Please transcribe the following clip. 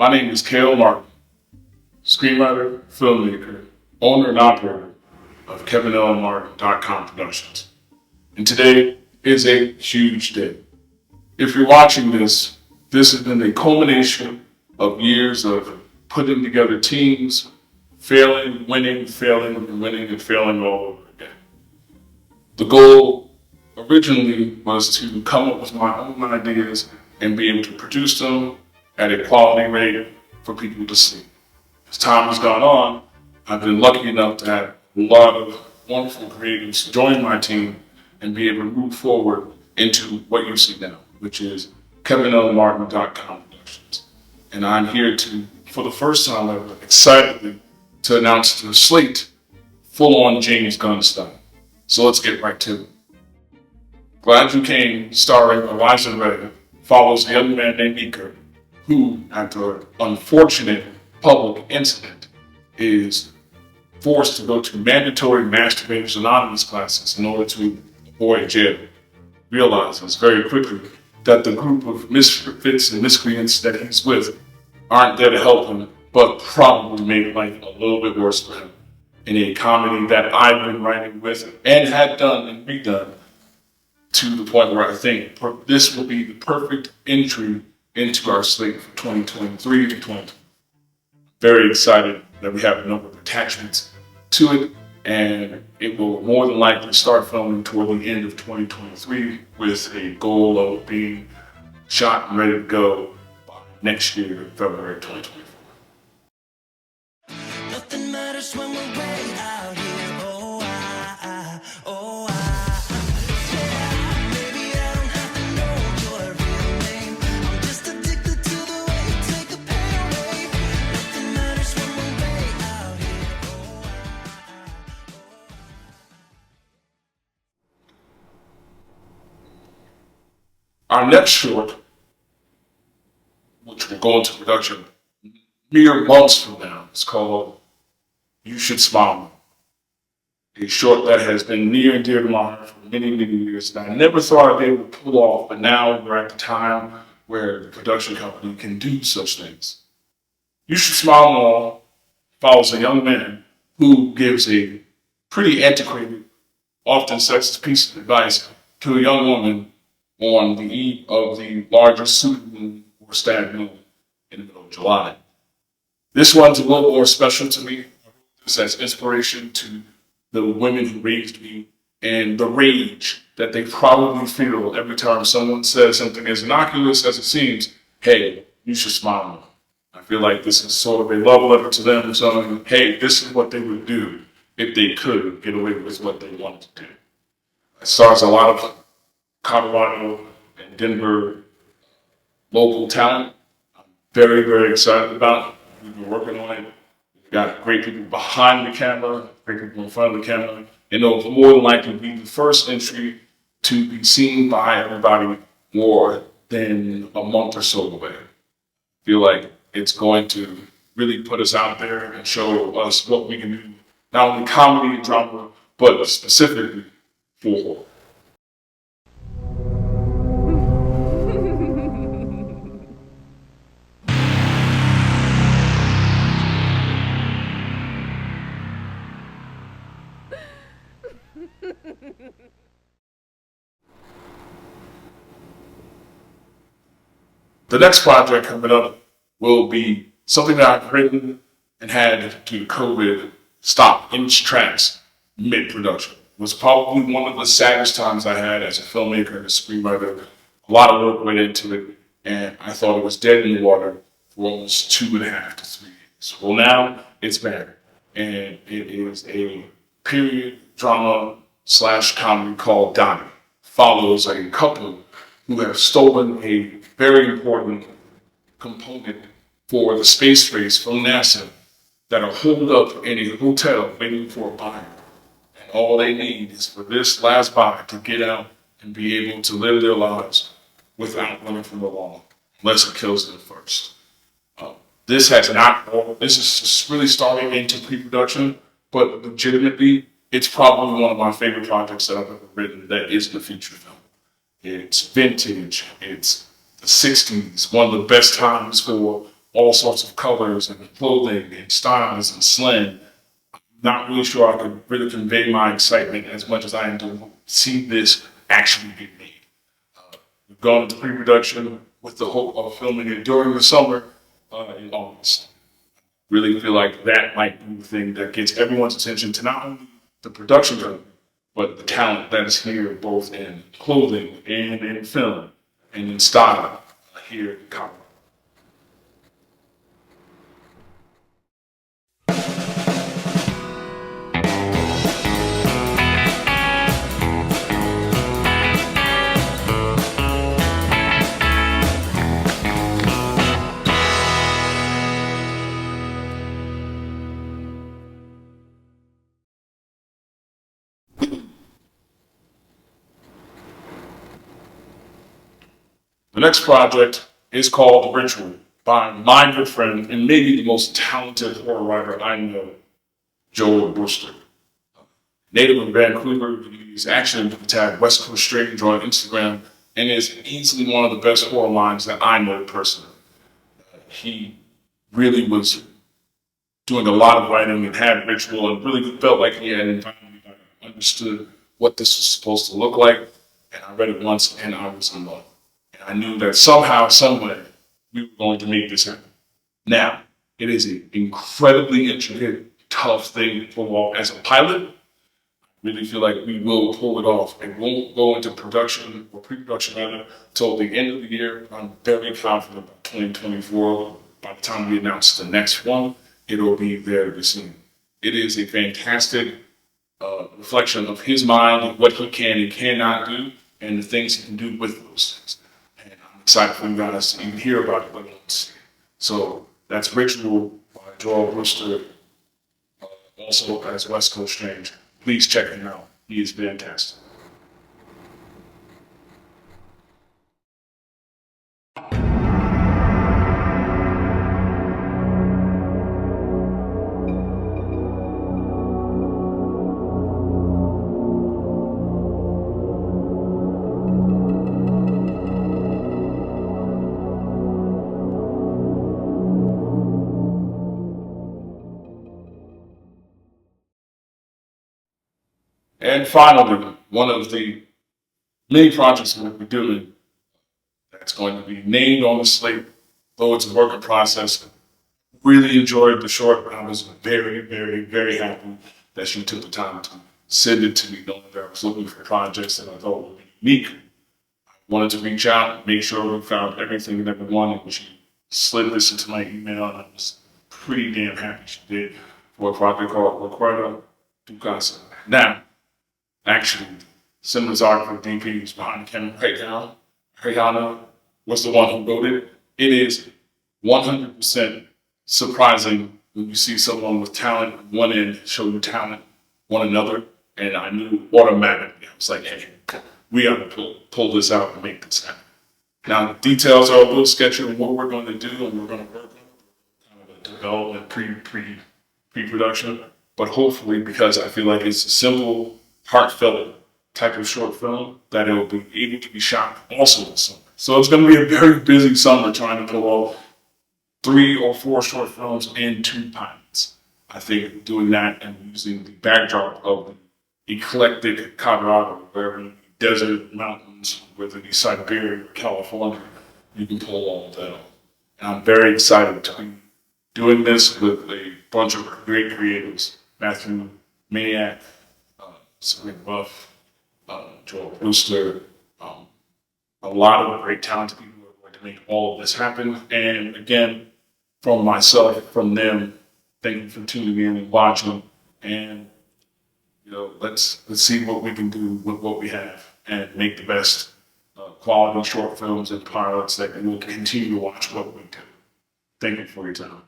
My name is Kale Martin, screenwriter, filmmaker, owner and operator of KevinLMartin.com Productions. And today is a huge day. If you're watching this, this has been a culmination of years of putting together teams, failing, winning, failing, and winning, and failing all over again. The goal originally was to come up with my own ideas and be able to produce them at a quality rate for people to see. As time has gone on, I've been lucky enough to have a lot of wonderful creatives join my team and be able to move forward into what you see now, which is KevinLMartin.com Productions. And I'm here to, for the first time ever, excitedly to announce to Slate full-on James Gunn style. So let's get right to it. Glad You Came, starring Eliza Rae, follows a young man named Mika, who, after an unfortunate public incident, is forced to go to mandatory Masturbators Anonymous classes in order to avoid jail. Realizes very quickly that the group of misfits and miscreants that he's with aren't there to help him, but probably make life a little bit worse for him. In a comedy that I've been writing with and had done and redone, to the point where I think this will be the perfect entry into our slate for 2023 to 2020. Very excited that we have a number of attachments to it, and it will more than likely start filming toward the end of 2023 with a goal of being shot and ready to go by next year, February 2024. Nothing matters when we're way out here. Maybe I don't have to know your real name. I'm just addicted to the way you take the pain away. Nothing matters when we're way out here. Our next short, which will go into production mere months from now, is called You Should Smile. A short that has been near and dear to my heart for many, many years. And I never thought I'd be able to pull off, but now we're at the time where the production company can do such things. You Should Smile More follows a young man who gives a pretty antiquated, often sexist piece of advice to a young woman on the eve of the largest supermoon or stag moon in the middle of July. This one's a little more special to me. This has inspiration to the women who raised me and the rage that they probably feel every time someone says something as innocuous as it seems, hey, you should smile more. I feel like this is sort of a love letter to them saying, hey, this is what they would do if they could get away with what they wanted to do. It stars a lot of Colorado and Denver local talent. I'm very, very excited about it. We've been working on it. We've got great people behind the camera, great people in front of the camera, and it'll more than likely be the first entry to be seen by everybody more than a month or so away. I feel like it's going to really put us out there and show us what we can do, not only comedy and drama, but specifically for horror. The next project coming up will be something that I've written and had due to COVID stop in its tracks mid-production. It was probably one of the saddest times I had as a filmmaker and a screenwriter. A lot of work went into it, and I thought it was dead in the water for almost 2.5 to 3 years. Well, now it's back, and it is a period drama / comedy called Dottie. Follows a couple who have stolen a very important component for the space race from NASA that are holed up in a hotel waiting for a buyer. And all they need is for this last buyer to get out and be able to live their lives without running from the law, unless it kills them first. This is just really starting into pre-production, but legitimately, it's probably one of my favorite projects that I've ever written that isn't a feature film. It's vintage, it's the 60s, one of the best times for all sorts of colors and clothing and styles and slang. Not really sure I could really convey my excitement as much as I am to see this actually get made. We've gone into pre-production with the hope of filming it during the summer in August. Really feel like that might be the thing that gets everyone's attention to not only the production company, but the talent that is here both in clothing and in film and in style here in Colorado. The next project is called The Ritual by my good friend and maybe the most talented horror writer I know, Joel Brewster. Native of Vancouver, he's actually been tagged West Coast Strange on Instagram and is easily one of the best horror minds that I know personally. He really was doing a lot of writing and had Ritual and really felt like he had finally understood what this was supposed to look like. And I read it once and I was in love. I knew that somehow, someway, we were going to make this happen. Now, it is an incredibly intricate, tough thing to pull off as a pilot. I really feel like we will pull it off and won't go into production or pre-production rather till the end of the year. I'm very confident by 2024, by the time we announce the next one, it'll be there to be seen. It is a fantastic reflection of his mind and what he can and cannot do and the things he can do with those things. Excited for you guys to even hear about it, but so that's Ritual by Joel Brewster, also as West Coast Strange. Please check him out. He is fantastic. And finally, one of the many projects we'll be doing that's going to be named on the slate, though it's a work in process. Really enjoyed the short, but I was very, very, very happy that she took the time to send it to me, knowing that I was looking for projects that I thought would be unique. I wanted to reach out, make sure we found everything that we wanted, and she slid this into my email, and I was pretty damn happy she did for a project called Recuerdo tu Casa. Now, actually, cinematographer DP who's behind the camera right now, Rihanna, was the one who wrote it. It is 100% surprising when you see someone with talent on one end show you talent one another, and I knew automatically, I was like, hey, we got to pull this out and make this happen. Now, the details are a little sketchy of what we're going to do, and we're going to work on kind of a development pre-production, but hopefully, because I feel like it's a simple, heartfelt type of short film, that it will be able to be shot also this summer. So it's going to be a very busy summer trying to pull off 3 or 4 short films and 2 pilots. I think doing that and using the backdrop of the eclectic Colorado, where in the desert mountains, whether it be Siberia or California, you can pull all of that off. And I'm very excited to be doing this with a bunch of great creatives, Matthew Maniac, Sabrina Buff, Joel Brewster, a lot of great talented people who are going to make all of this happen. And again, from myself, from them, thank you for tuning in and watching. And let's see what we can do with what we have and make the best quality short films and pilots that will continue to watch what we do. Thank you for your time.